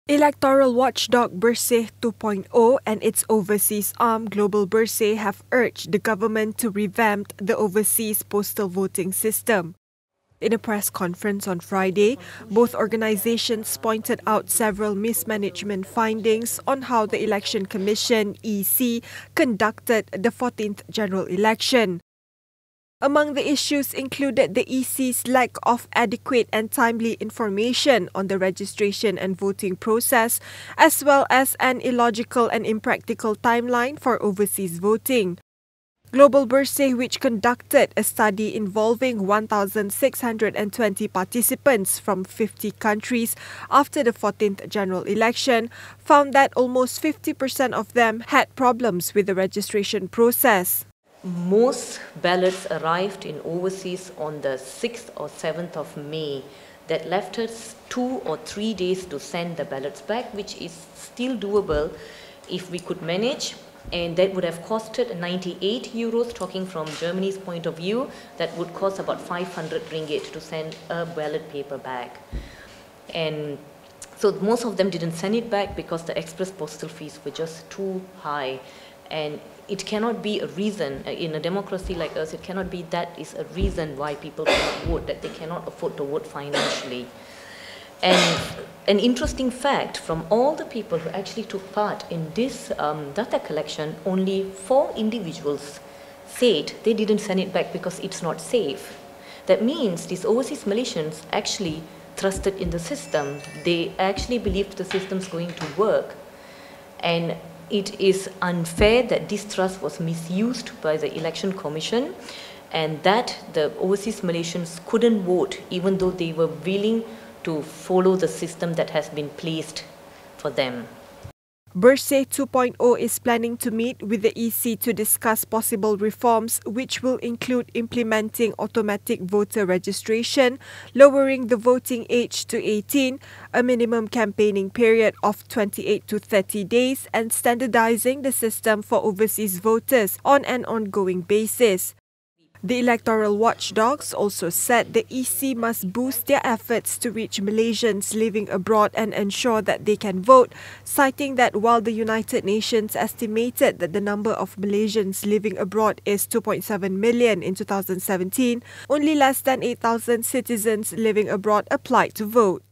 Electoral watchdog Bersih 2.0 and its overseas arm Global Bersih have urged the government to revamp the overseas postal voting system. In a press conference on Friday, both organizations pointed out several mismanagement findings on how the Election Commission (EC) conducted the 14th general election. Among the issues included the EC's lack of adequate and timely information on the registration and voting process, as well as an illogical and impractical timeline for overseas voting. Global Bersih, which conducted a study involving 1,620 participants from 50 countries after the 14th general election, found that almost 50% of them had problems with the registration process. Most ballots arrived in overseas on the 6th or 7th of May. That left us 2 or 3 days to send the ballots back, which is still doable if we could manage. And that would have costed 98 euros, talking from Germany's point of view, that would cost about 500 ringgit to send a ballot paper back. And so most of them didn't send it back because the express postal fees were just too high. And it cannot be a reason, in a democracy like us, it cannot be that is a reason why people cannot vote, that they cannot afford to vote financially. And an interesting fact, from all the people who actually took part in this data collection, only 4 individuals said they didn't send it back because it's not safe. That means these overseas Malaysians actually trusted in the system. They actually believed the system's going to work. And it is unfair that this trust was misused by the Election Commission and that the overseas Malaysians couldn't vote even though they were willing to follow the system that has been placed for them. Bersih 2.0 is planning to meet with the EC to discuss possible reforms, which will include implementing automatic voter registration, lowering the voting age to 18, a minimum campaigning period of 28 to 30 days, and standardizing the system for overseas voters on an ongoing basis. The electoral watchdogs also said the EC must boost their efforts to reach Malaysians living abroad and ensure that they can vote, citing that while the United Nations estimated that the number of Malaysians living abroad is 2.7 million in 2017, only less than 8,000 citizens living abroad applied to vote.